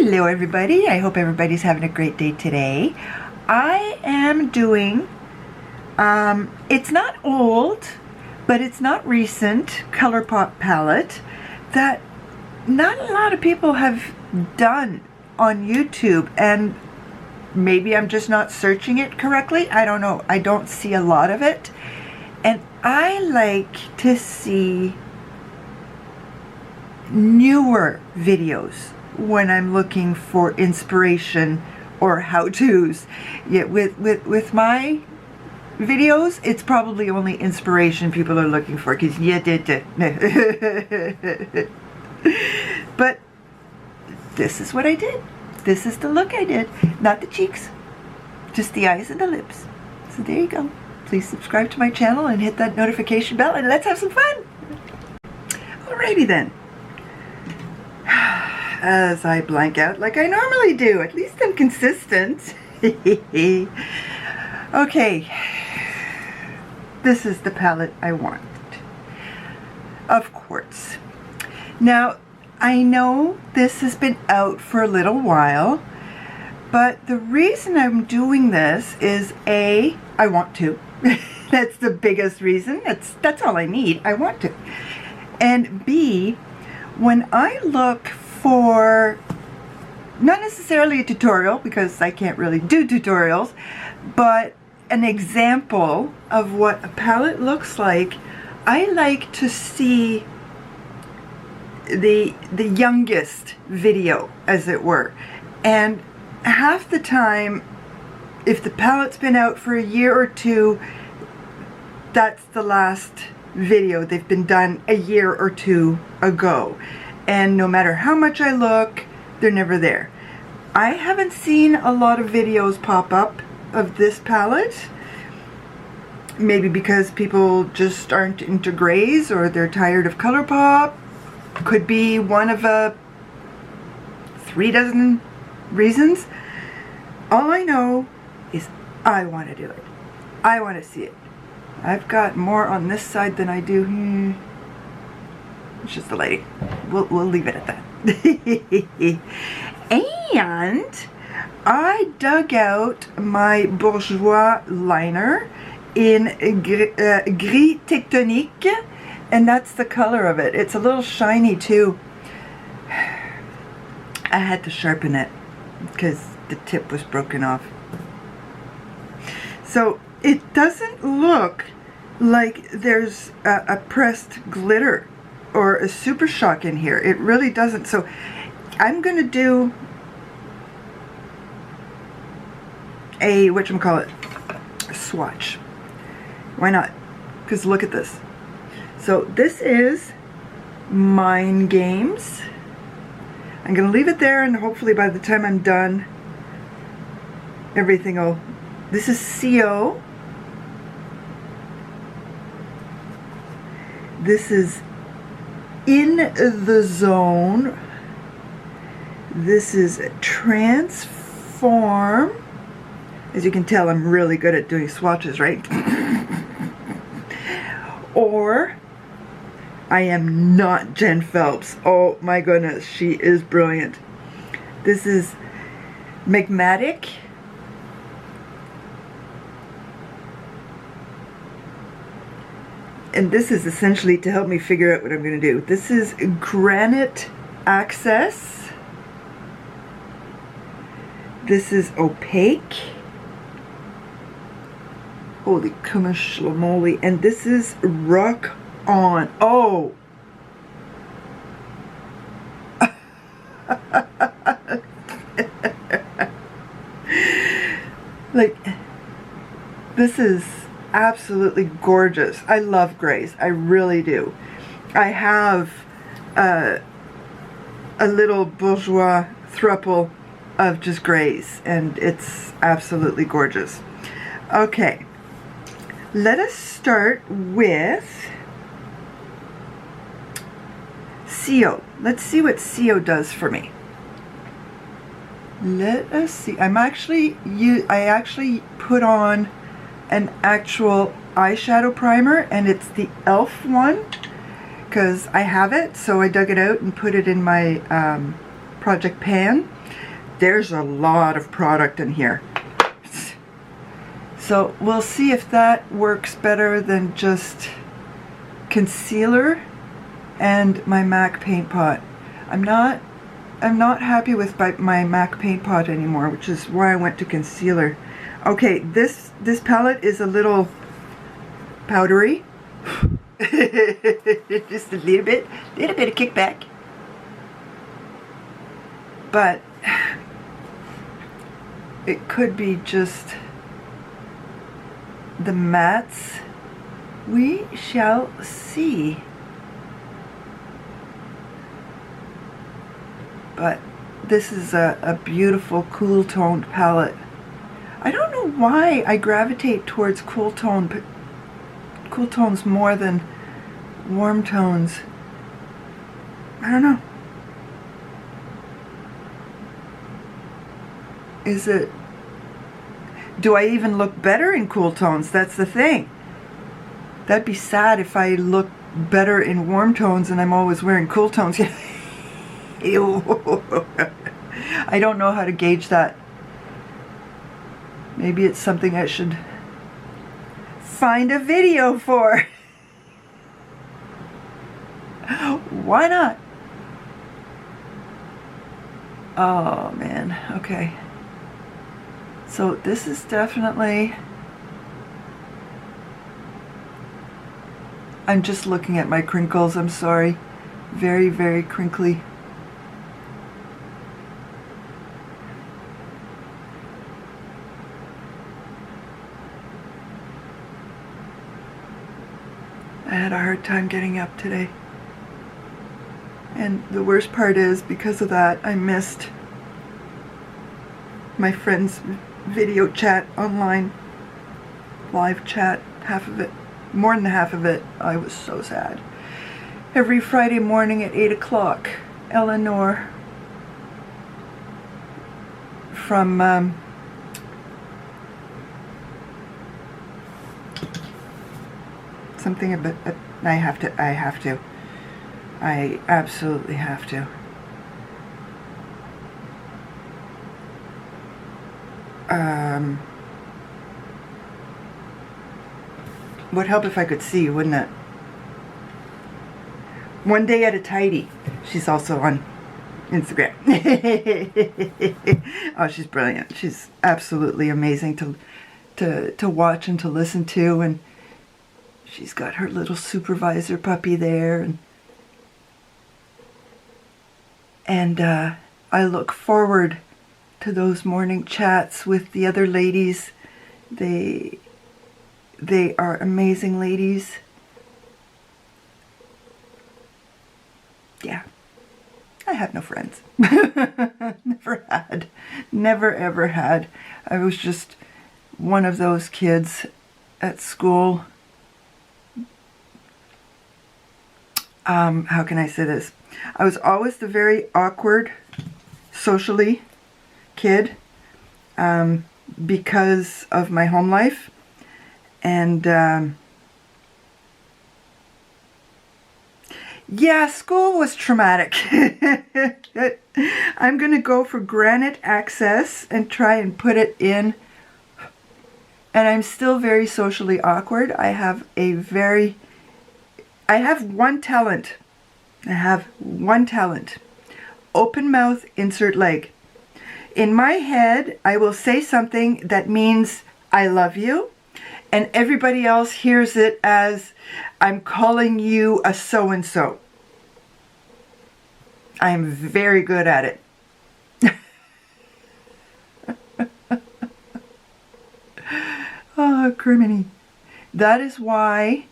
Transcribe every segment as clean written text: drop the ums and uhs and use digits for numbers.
Hello everybody, I hope everybody's having a great day today. I am doing, it's not old, but it's not recent, Colourpop palette that not a lot of people have done on YouTube, and maybe I'm just not searching it correctly. I don't know. I don't see a lot of it, and I like to see newer videos when I'm looking for inspiration or how-tos. Yeah, with my videos, it's probably only inspiration people are looking for, because yeah, but this is what I did. This is the look I did. Not the cheeks, just the eyes and the lips. So there you go. Please subscribe to my channel and hit that notification bell, and let's have some fun. Alrighty then. As I blank out like I normally do. At least I'm consistent. Okay. This is the palette I want. Of Quartz. Now, I know this has been out for a little while, but the reason I'm doing this is A, I want to. That's the biggest reason. That's all I need. I want to. And B, when I look for, not necessarily a tutorial, because I can't really do tutorials, but an example of what a palette looks like, I like to see the youngest video, as it were. And half the time, if the palette's been out for a year or two, that's the last video. They've been done a year or two ago. And no matter how much I look, they're never there. I haven't seen a lot of videos pop up of this palette. Maybe because people just aren't into grays, or they're tired of Colourpop. Could be one of 3 dozen reasons. All I know is I want to do it. I want to see it. I've got more on this side than I do. It's just the lighting. We'll leave it at that. And I dug my Bourgeois liner in Gris Tectonique, and that's the color of it. It's a little shiny too. I had to sharpen it because the tip was broken off. So it doesn't look like there's a pressed glitter or a super shock in here. It really doesn't. So I'm going to do a, whatchamacallit, swatch. Why not? Because look at this. So this is Mind Games. I'm going to leave it there, and hopefully by the time I'm done, everything will... This is CO. This is In the Zone. This is Transform. As you can tell, I'm really good at doing swatches, right? Or I am not Jen Phelps. Oh my goodness, she is brilliant. This is Magmatic. And this is essentially to help me figure out what I'm going to do. This is Granite Access. This is Opaque. Holy kumashlamoli. And this is Rock On. Oh! Like, this is absolutely gorgeous. I love grays. I really do. I have a little Bourgeois throuple of just grays, and it's absolutely gorgeous. Okay, let us start with CO. Let's see what CO does for me. Let us see. I actually put on an actual eyeshadow primer, and it's the e.l.f. one, because I have it, so I dug it out and put it in my Project Pan. There's a lot of product in here. So we'll see if that works better than just concealer and my MAC paint pot. I'm not happy with my MAC paint pot anymore, which is why I went to concealer. Okay, this palette is a little powdery. Just a little bit of kickback. But it could be just the mattes. We shall see. But this is a beautiful cool toned palette. I don't know why I gravitate towards cool tones more than warm tones. I don't know. Do I even look better in cool tones? That's the thing. That'd be sad if I look better in warm tones and I'm always wearing cool tones. Ew. I don't know how to gauge that. Maybe it's something I should find a video for. Why not? Oh man, okay. So this is definitely, I'm just looking at my crinkles, I'm sorry. Very, very crinkly. I had a hard time getting up today. And the worst part is, because of that, I missed my friend's video chat online. Live chat, half of it. More than half of it. I was so sad. Every Friday morning at 8 o'clock, Eleanor from something about, I absolutely have to. Would help if I could see, wouldn't it? One Day at a Tidy. She's also on Instagram. Oh, she's brilliant. She's absolutely amazing to watch and to listen to, and she's got her little supervisor puppy there, and I look forward to those morning chats with the other ladies. They are amazing ladies. Yeah. I have no friends. Never had. Never ever had. I was just one of those kids at school. How can I say this? I was always the very awkward, socially kid, because of my home life. And yeah, school was traumatic. I'm going to go for granite access and try and put it in. And I'm still very socially awkward. I have one talent. Open mouth, insert leg. In my head, I will say something that means I love you, and everybody else hears it as I'm calling you a so-and-so. I am very good at it. Oh, criminy. That is why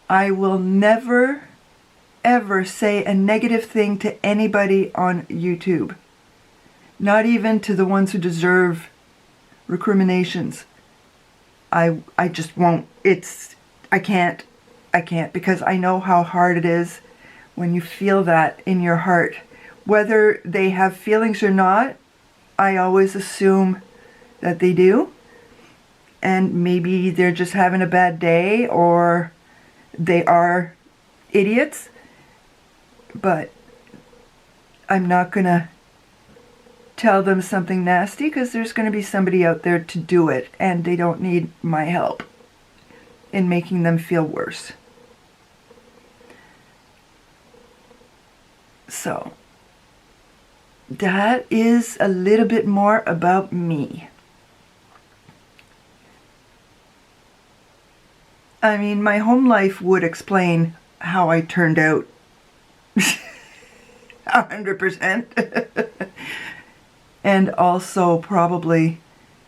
I will never, ever say a negative thing to anybody on YouTube. Not even to the ones who deserve recriminations. I just won't. I can't because I know how hard it is when you feel that in your heart. Whether they have feelings or not, I always assume that they do. And maybe they're just having a bad day, or they are idiots. But I'm not gonna tell them something nasty because there's gonna be somebody out there to do it, and they don't need my help in making them feel worse. So that is a little bit more about me. I mean, my home life would explain how I turned out 100%. And also probably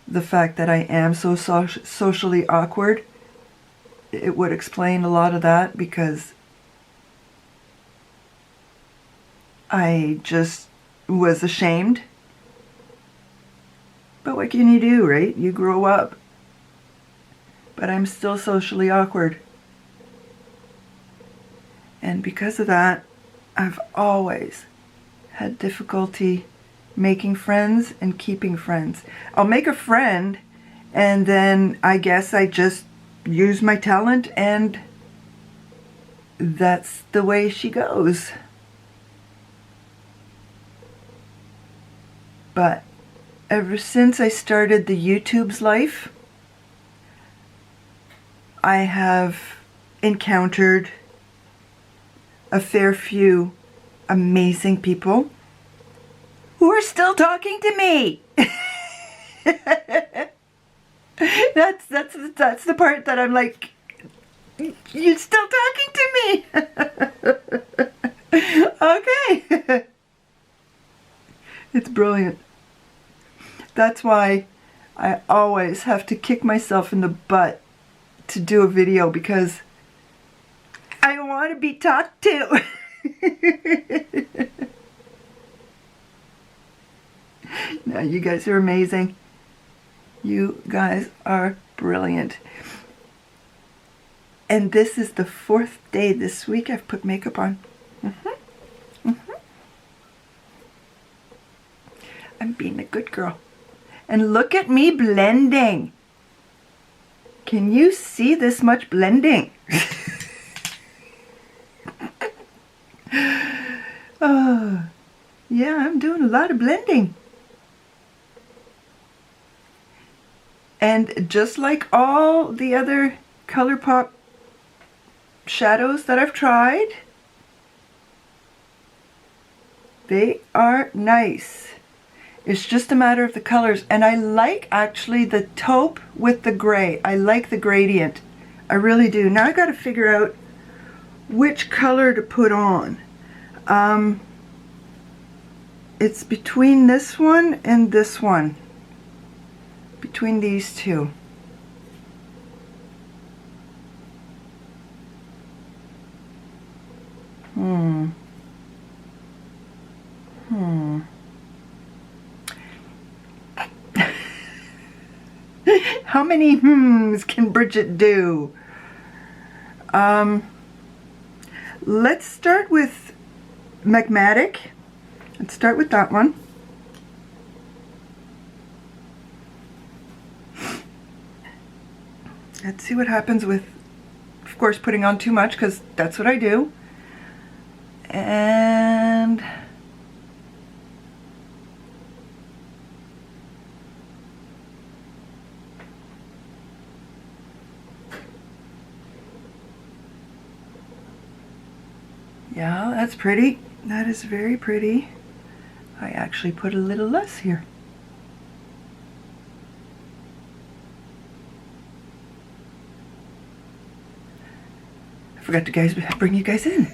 the fact that I am so socially awkward. It would explain a lot of that, because I just was ashamed. But what can you do, right? You grow up. But I'm still socially awkward. And because of that, I've always had difficulty making friends and keeping friends. I'll make a friend, and then I guess I just use my talent, and that's the way she goes. But ever since I started the YouTube's life, I have encountered a fair few amazing people who are still talking to me. That's the part that I'm like, you're still talking to me. Okay. It's brilliant. That's why I always have to kick myself in the butt to do a video, because I want to be talked to. No, you guys are amazing. You guys are brilliant. And this is the 4th day this week I've put makeup on. I'm being a good girl. And look at me blending. Can you see this much blending? Oh, yeah, I'm doing a lot of blending. And just like all the other Colourpop shadows that I've tried, they are nice. It's just a matter of the colors. And I like actually the taupe with the gray. I like the gradient. I really do. Now I got to figure out which color to put on. It's between this one and this one. Between these two. How many can Bridget do? Let's start with Magmatic. Let's start with that one. Let's see what happens with, of course, putting on too much, because that's what I do. And yeah, that's pretty. That is very pretty. I actually put a little less here. I forgot to bring you guys in.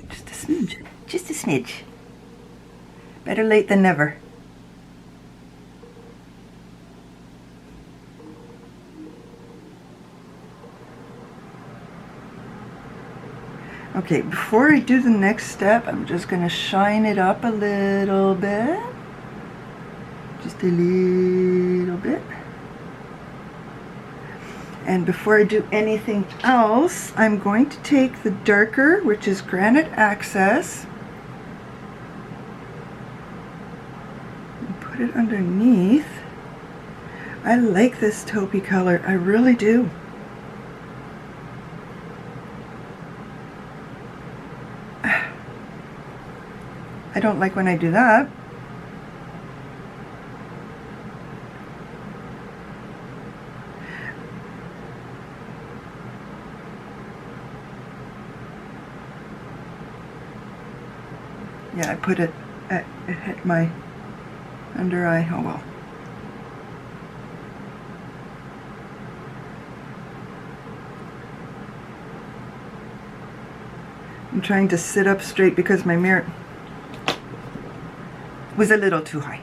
Just a smidge. Just a smidge. Better late than never. Okay, before I do the next step, I'm just going to shine it up a little bit. Just a little bit. And before I do anything else, I'm going to take the darker, which is Granite Access, and put it underneath. I like this taupey color, I really do. I don't like when I do that. Yeah, I put it hit my under eye. Oh well. I'm trying to sit up straight because my mirror was a little too high.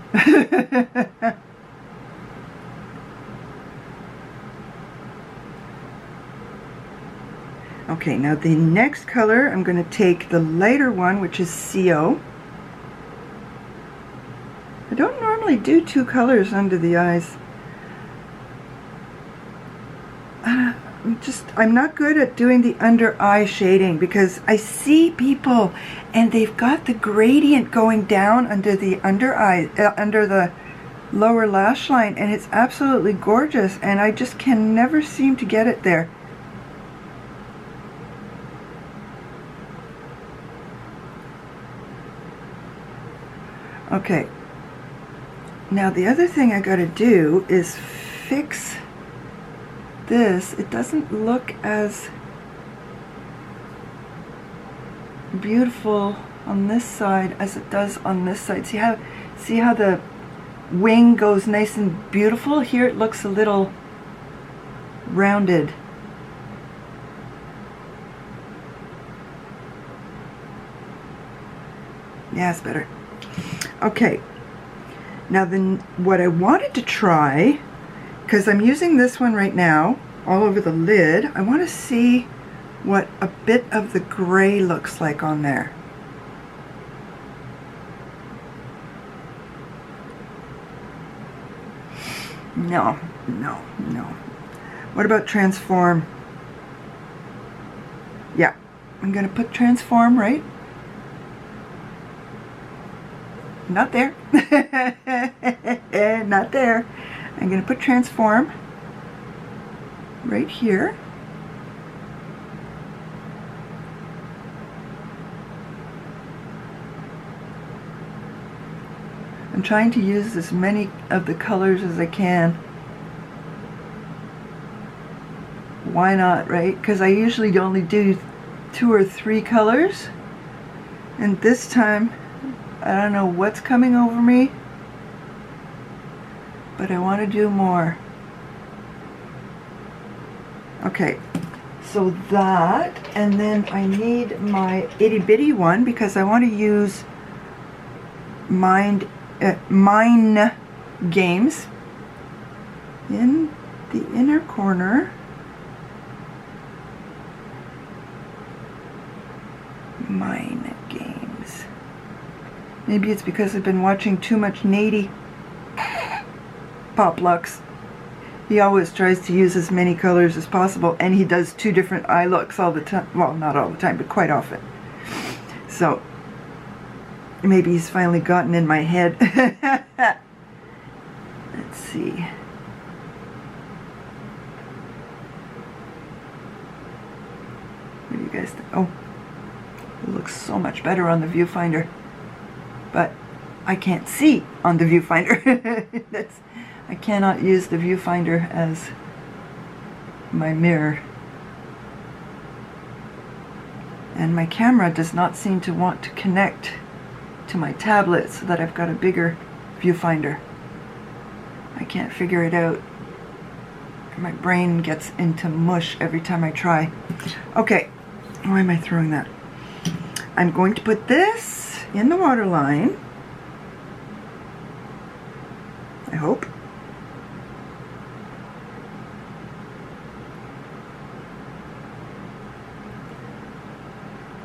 Okay, now the next color, I'm going to take the lighter one, which is CO. I don't normally do two colors under the eyes. I'm not good at doing the under eye shading because I see people and they've got the gradient going down under the under eye, under the lower lash line, and it's absolutely gorgeous, and I just can never seem to get it there. Okay, now the other thing I got to do is fix this. It doesn't look as beautiful on this side as it does on this side. See how the wing goes nice and beautiful? Here it looks a little rounded. Yeah, it's better. Okay, now then what I wanted to try, because I'm using this one right now all over the lid, I want to see what a bit of the gray looks like on there. No. What about transform? Yeah, I'm going to put transform right. Not there. Not there. I'm going to put transform right here. I'm trying to use as many of the colors as I can. Why not, right? Because I usually only do 2 or 3 colors, and this time I don't know what's coming over me, but I want to do more. Okay, so that, and then I need my Itty Bitty one because I want to use mine games in the inner corner. Mine games. Maybe it's because I've been watching too much Nady Pop Lux. He always tries to use as many colors as possible, and he does 2 different eye looks all the time. Well, not all the time, but quite often. So maybe he's finally gotten in my head. Let's see. What do you guys think? Oh, it looks so much better on the viewfinder, but I can't see on the viewfinder. I cannot use the viewfinder as my mirror. And my camera does not seem to want to connect to my tablet so that I've got a bigger viewfinder. I can't figure it out. My brain gets into mush every time I try. Okay, why am I throwing that? I'm going to put this in the waterline. I hope.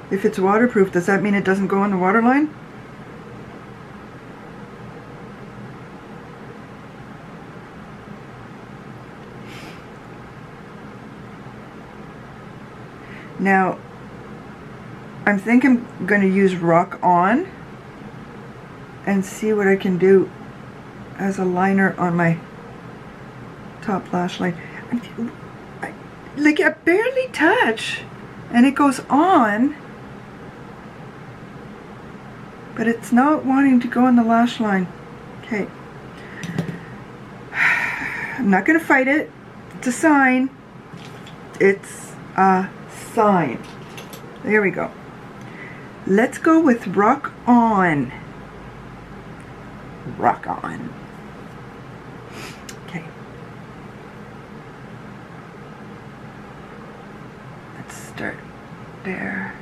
If it's waterproof, does that mean it doesn't go in the waterline? Now, I'm thinking I'm going to use Rock On and see what I can do as a liner on my top lash line. Like I barely touch and it goes on. but it's not wanting to go on the lash line. Okay. I'm not going to fight it. It's a sign. It's a sign. There we go. Let's go with Rock On. Rock On. Okay. Let's start there.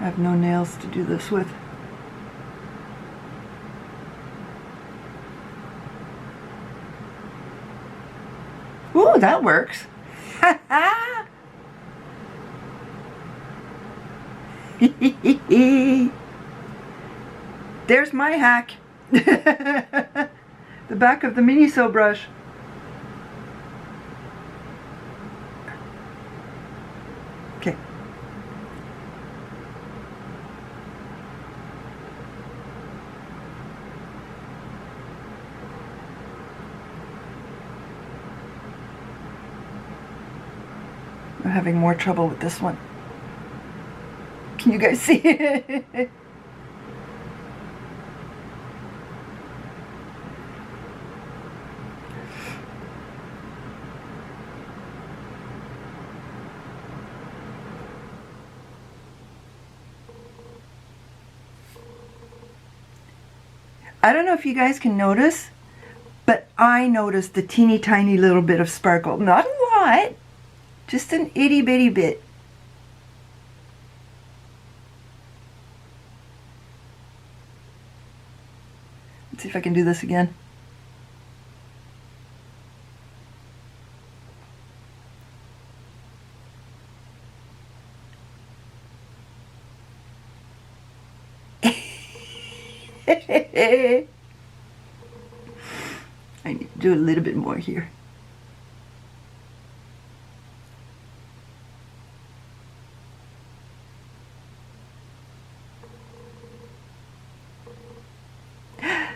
I have no nails to do this with. Ooh, that works. There's my hack. The back of the Miniso brush. Okay. I'm having more trouble with this one. Can you guys see it? I don't know if you guys can notice, but I noticed the teeny tiny little bit of sparkle. Not a lot. Just an itty bitty bit. Let's see if I can do this again. I need to do a little bit more here.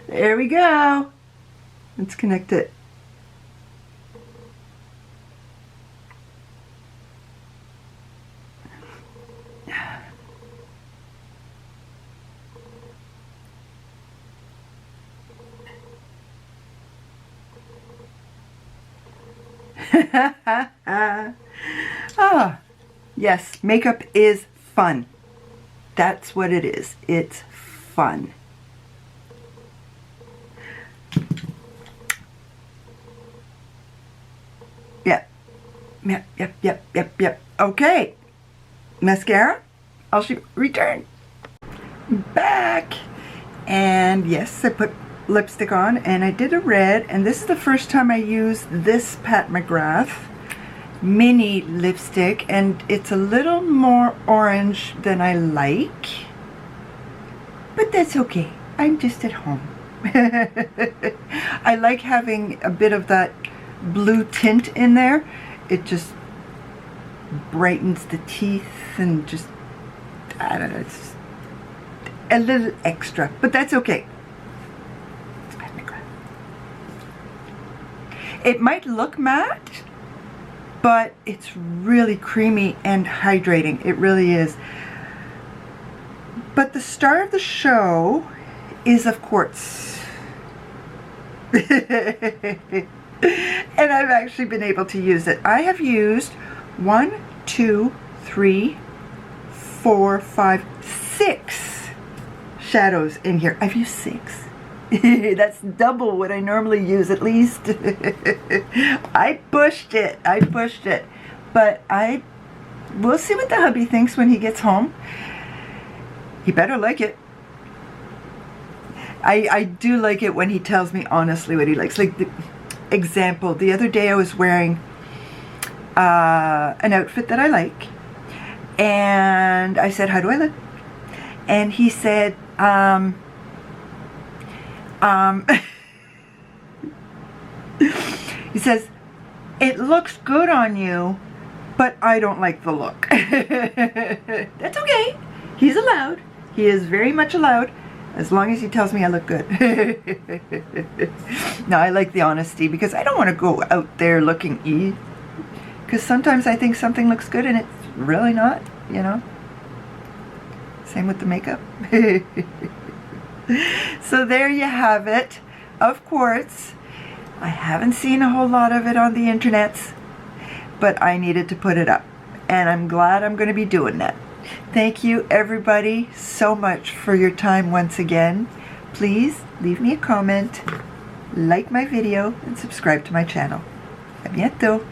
There we go. Let's connect it. Ah, yes, makeup is fun. That's what it is. It's fun. Yep. Okay. Mascara. I'll return. Back. And yes, I put lipstick on and I did a red, and this is the first time I used this Pat McGrath mini lipstick, and it's a little more orange than I like, but that's okay. I'm just at home. I like having a bit of that blue tint in there. It just brightens the teeth and just, I don't know, it's just a little extra, but that's okay. It might look matte, but it's really creamy and hydrating. It really is. But the star of the show is of Quartz. And I've actually been able to use it. I have used 1, 2, 3, 4, 5, 6 shadows in here. I've used 6. That's double what I normally use, at least. I pushed it. But we'll see what the hubby thinks when he gets home. He better like it. I do like it when he tells me honestly what he likes. Like, example, the other day I was wearing an outfit that I like, and I said, how do I look? And he said, he says, it looks good on you, but I don't like the look. That's okay. He's allowed. He is very much allowed, as long as he tells me I look good. No, I like the honesty, because I don't want to go out there looking because sometimes I think something looks good and it's really not, you know. Same with the makeup. So there you have it, of Quartz. I haven't seen a whole lot of it on the internets, but I needed to put it up, and I'm glad I'm going to be doing that. Thank you everybody so much for your time once again. Please leave me a comment, like my video, and subscribe to my channel. A bientôt!